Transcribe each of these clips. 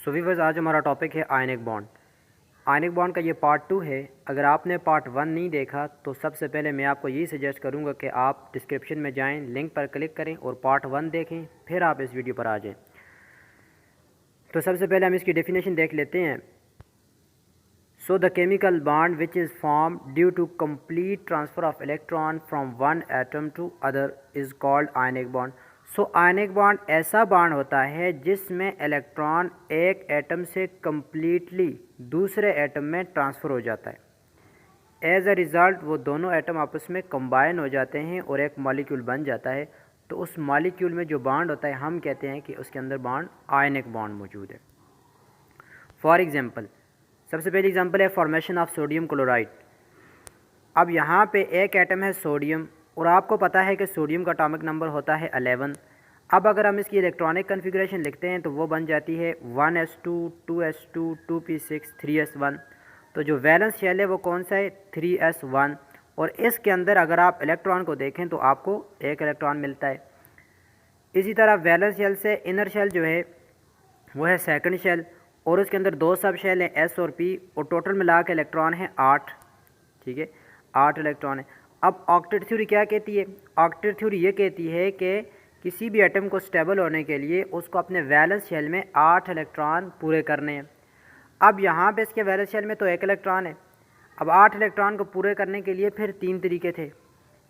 सो viewers, आज हमारा topic है आयनिक बॉन्ड। आयनिक बॉन्ड का ये पार्ट 2 है। अगर आपने पार्ट 1 नहीं देखा तो सबसे पहले मैं आपको यही सजेस्ट करूँगा कि आप डिस्क्रिप्शन में जाएं, लिंक पर क्लिक करें और पार्ट 1 देखें, फिर आप इस वीडियो पर आ जाएं। तो सबसे पहले हम इसकी डेफिनेशन देख लेते हैं। So the chemical bond which is form due to complete transfer of electron from one atom to other is called ionic bond. So ionic bond ऐसा बॉन्ड होता है जिसमें इलेक्ट्रॉन एक एटम से कम्प्लीटली दूसरे एटम में ट्रांसफ़र हो जाता है। एज अ रिज़ल्ट वो दोनों एटम आपस में कंबाइन हो जाते हैं और एक मॉलिक्यूल बन जाता है। तो उस मॉलिक्यूल में जो बॉन्ड होता है हम कहते हैं कि उसके अंदर बॉन्ड आयनिक बॉन्ड मौजूद है। फॉर एग्ज़ाम्पल, सबसे पहली एग्जांपल है फॉर्मेशन ऑफ सोडियम क्लोराइड। अब यहाँ पे एक एटम है सोडियम और आपको पता है कि सोडियम का एटॉमिक नंबर होता है 11। अब अगर हम इसकी इलेक्ट्रॉनिक कन्फिग्रेशन लिखते हैं तो वो बन जाती है 1s2 2s2 2p6 3s1। तो जो वैलेंस शेल है वो कौन सा है, 3s1। और इसके अंदर अगर आप इलेक्ट्रॉन को देखें तो आपको एक इलेक्ट्रॉन मिलता है। इसी तरह वैलेंस शेल से इनर शेल जो है वो है सेकंड शेल और उसके अंदर दो सब शेल हैं एस और पी और टोटल मिला के इलेक्ट्रॉन है 8। ठीक है, 8 इलेक्ट्रॉन है। अब ऑक्टेट थ्योरी क्या कहती है? ऑक्टेट थ्योरी ये कहती है कि किसी भी एटम को स्टेबल होने के लिए उसको अपने वैलेंस शेल में 8 इलेक्ट्रॉन पूरे करने हैं। अब यहाँ पे इसके वैलेंस शेल में तो 1 इलेक्ट्रॉन है। अब 8 इलेक्ट्रॉन को पूरे करने के लिए फिर 3 तरीके थे,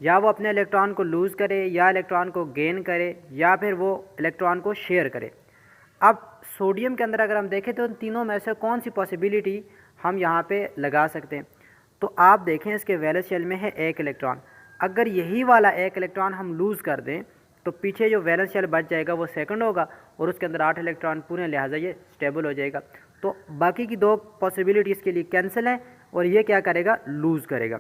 या वो अपने इलेक्ट्रॉन को लूज़ करे, या इलेक्ट्रॉन को गेन करे, या फिर वो इलेक्ट्रॉन को शेयर करे। अब सोडियम के अंदर अगर हम देखें तो इन तीनों में से कौन सी पॉसिबिलिटी हम यहाँ पे लगा सकते हैं? तो आप देखें इसके वैलेंस शेल में है 1 इलेक्ट्रॉन। अगर यही वाला 1 इलेक्ट्रॉन हम लूज़ कर दें तो पीछे जो वैलेंस शेल बच जाएगा वो सेकंड होगा और उसके अंदर 8 इलेक्ट्रॉन पूरे, लिहाजा ये स्टेबल हो जाएगा। तो बाकी की 2 पॉसिबिलिटी इसके लिए कैंसिल है और ये क्या करेगा, लूज़ करेगा।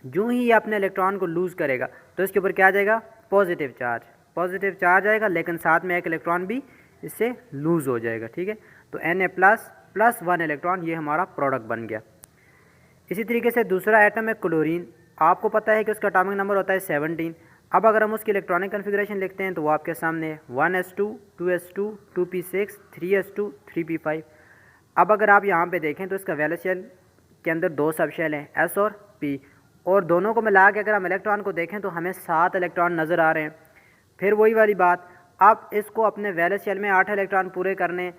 जो ही ये अपने इलेक्ट्रॉन को लूज़ करेगा तो इसके ऊपर क्या आ जाएगा, पॉजिटिव चार्ज आएगा, लेकिन साथ में 1 इलेक्ट्रॉन भी इससे लूज़ हो जाएगा। ठीक है, तो Na प्लस 1 इलेक्ट्रॉन ये हमारा प्रोडक्ट बन गया। इसी तरीके से दूसरा एटम है क्लोरीन। आपको पता है कि उसका एटॉमिक नंबर होता है 17। अब अगर हम उसकी इलेक्ट्रॉनिक कन्फिग्रेशन लिखते हैं तो वो आपके सामने है 1s2 2s2 2p6 3s2 3p5। अब अगर आप यहाँ पे देखें तो इसका वैलेंस शेल के अंदर 2 सब शेल हैं s और p, और दोनों को मिला के अगर हम इलेक्ट्रॉन को देखें तो हमें 7 इलेक्ट्रॉन नज़र आ रहे हैं। फिर वही वाली बात, अब इसको अपने वैलेंस शेल में 8 इलेक्ट्रॉन पूरे करने,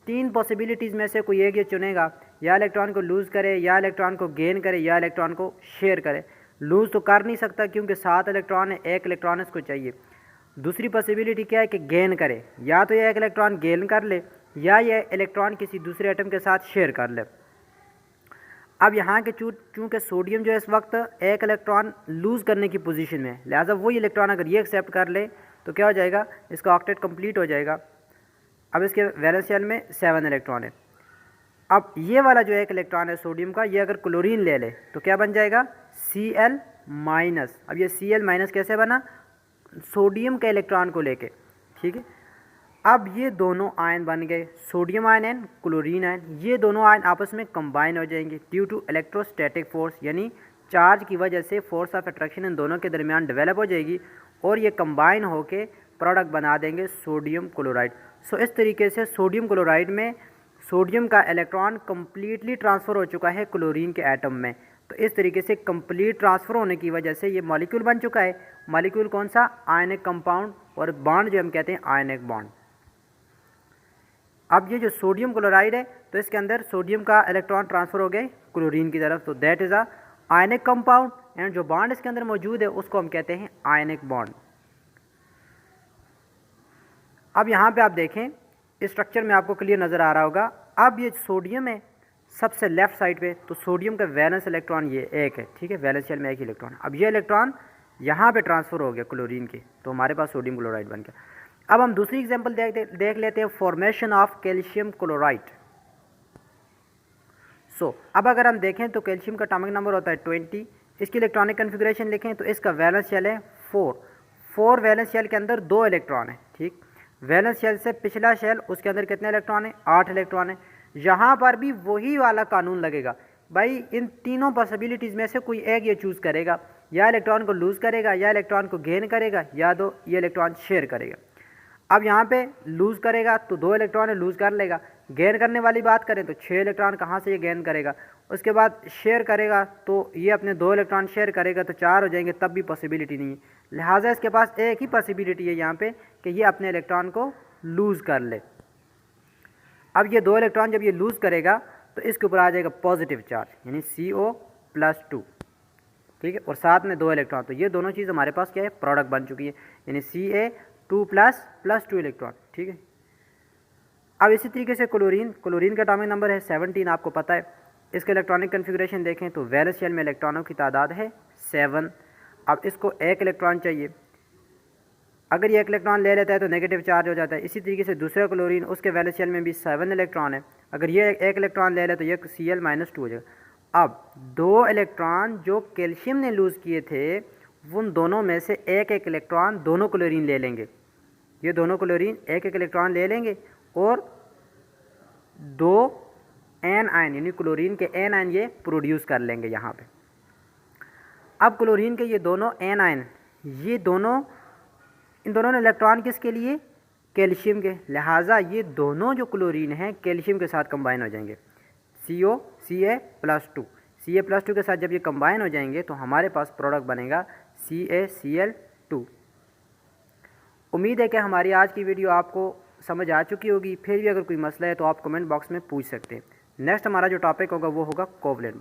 3 पॉसिबिलिटीज़ में से कोई एक ये चुनेगा, या इलेक्ट्रॉन को लूज़ करे, या इलेक्ट्रॉन को गेन करे, या इलेक्ट्रॉन को शेयर करे। लूज़ तो कर नहीं सकता क्योंकि 7 इलेक्ट्रॉन है, 1 इलेक्ट्रॉन इसको चाहिए। दूसरी पॉसिबिलिटी क्या है कि गेन करे, या तो ये 1 इलेक्ट्रॉन गेन कर ले या ये इलेक्ट्रॉन किसी दूसरे एटम के साथ शेयर कर ले। अब यहाँ के चूँकि सोडियम जो है इस वक्त 1 इलेक्ट्रॉन लूज़ करने की पोजीशन में है, लिहाजा वही इलेक्ट्रॉन अगर ये एक्सेप्ट कर ले तो क्या हो जाएगा, इसका ऑक्टेट कंप्लीट हो जाएगा। अब इसके वैलेंस शेल में 7 इलेक्ट्रॉन है। अब ये वाला जो 1 इलेक्ट्रॉन है सोडियम का, ये अगर क्लोरीन ले ले तो क्या बन जाएगा, Cl-। अब ये Cl- कैसे बना, सोडियम के इलेक्ट्रॉन को लेके। ठीक है, अब ये दोनों आयन बन गए, sodium ion and chlorine ion. ये दोनों आयन आपस में कंबाइन हो जाएंगे ड्यू टू इलेक्ट्रोस्टैटिक फोर्स, यानी चार्ज की वजह से फोर्स ऑफ अट्रैक्शन इन दोनों के दरमियान डेवलप हो जाएगी और ये कंबाइन होके प्रोडक्ट बना देंगे सोडियम क्लोराइड। सो इस तरीके से सोडियम क्लोराइड में सोडियम का इलेक्ट्रॉन कम्प्लीटली ट्रांसफ़र हो चुका है क्लोरीन के एटम में। तो इस तरीके से कंप्लीट ट्रांसफ़र होने की वजह से ये मॉलिक्यूल बन चुका है। मॉलिक्यूल कौन सा, आयनिक कंपाउंड, और बॉन्ड जो हम कहते हैं आयनिक बॉन्ड। अब ये जो सोडियम क्लोराइड है तो इसके अंदर सोडियम का इलेक्ट्रॉन ट्रांसफ़र हो गए क्लोरीन की तरफ, तो that is a ionic compound and जो बॉन्ड इसके अंदर मौजूद है उसको हम कहते हैं आयनिक बॉन्ड। अब यहाँ पे आप देखें इस स्ट्रक्चर में आपको क्लियर नज़र आ रहा होगा। अब ये सोडियम है सबसे लेफ्ट साइड पे, तो सोडियम का वैलेंस इलेक्ट्रॉन ये 1 है। ठीक है, वैलेंस शेल में 1 इलेक्ट्रॉन। अब ये इलेक्ट्रॉन यहाँ पे ट्रांसफ़र हो गया क्लोरीन के, तो हमारे पास सोडियम क्लोराइड बन गया। अब हम दूसरी एग्जांपल देख लेते हैं, फॉर्मेशन ऑफ कैल्शियम क्लोराइड। सो अब अगर हम देखें तो कैल्शियम का एटॉमिक नंबर होता है 20। इसकी इलेक्ट्रॉनिक कन्फिग्रेशन लिखें तो इसका वैलेंस शेल है 4 वैलेंस शेल के अंदर 2 इलेक्ट्रॉन है। ठीक, वैलेंस शेल से पिछला शेल उसके अंदर कितने इलेक्ट्रॉन है, 8 इलेक्ट्रॉन है। यहाँ पर भी वही वाला कानून लगेगा भाई, इन तीनों पॉसिबिलिटीज़ में से कोई एक ये चूज़ करेगा, या इलेक्ट्रॉन को लूज़ करेगा, या इलेक्ट्रॉन को गेन करेगा, या तो ये इलेक्ट्रॉन शेयर करेगा। अब यहाँ पे लूज़ करेगा तो 2 इलेक्ट्रॉन लूज़ कर लेगा, गेन करने वाली बात करें तो 6 इलेक्ट्रॉन कहाँ से ये गेन करेगा। उसके बाद शेयर करेगा तो ये अपने 2 इलेक्ट्रॉन शेयर करेगा तो 4 हो जाएंगे, तब भी पॉसिबिलिटी नहीं है। लिहाजा इसके पास एक ही पॉसिबिलिटी है यहाँ पे कि ये अपने इलेक्ट्रॉन को लूज़ कर ले। अब ये 2 इलेक्ट्रॉन जब ये लूज़ करेगा तो इसके ऊपर आ जाएगा पॉजिटिव चार्ज, यानी CO+2, ठीक है, और साथ में 2 इलेक्ट्रॉन। तो ये दोनों चीज़ हमारे पास क्या है, प्रोडक्ट बन चुकी है, यानी Ca2++2 इलेक्ट्रॉन, ठीक है। अब इसी तरीके से क्लोरीन का एटॉमिक नंबर है 17, आपको पता है। इसका इलेक्ट्रॉनिक कन्फिगरेशन देखें तो वैलेंस शेल में इलेक्ट्रॉनों की तादाद है 7। अब इसको 1 इलेक्ट्रॉन चाहिए, अगर ये 1 इलेक्ट्रॉन ले लेता है तो नेगेटिव चार्ज हो जाता है। इसी तरीके से दूसरा क्लोरीन, उसके वैलेंस शेल में भी 7 इलेक्ट्रॉन है, अगर ये 1 इलेक्ट्रॉन ले ले तो ये Cl-2 हो जाएगा। अब 2 इलेक्ट्रॉन जो कैल्शियम ने लूज़ किए थे, उन दोनों में से एक इलेक्ट्रॉन दोनों क्लोरीन ले लेंगे। ये दोनों क्लोरीन एक इलेक्ट्रॉन ले लेंगे और 2 एनायन यानी क्लोरीन के एनायन ये प्रोड्यूस कर लेंगे यहाँ पे। अब क्लोरीन के ये दोनों एनायन, इन दोनों ने इलेक्ट्रॉन किसके लिए, कैल्शियम के, लिहाजा ये दोनों जो क्लोरीन हैं कैल्शियम के साथ कंबाइन हो जाएंगे। Ca+2 के साथ जब ये कंबाइन हो जाएंगे तो हमारे पास प्रोडक्ट बनेगा CaCl2। उम्मीद है कि हमारी आज की वीडियो आपको समझ आ चुकी होगी। फिर भी अगर कोई मसला है तो आप कमेंट बॉक्स में पूछ सकते हैं। नेक्स्ट हमारा जो टॉपिक होगा वो होगा कोवलेंट।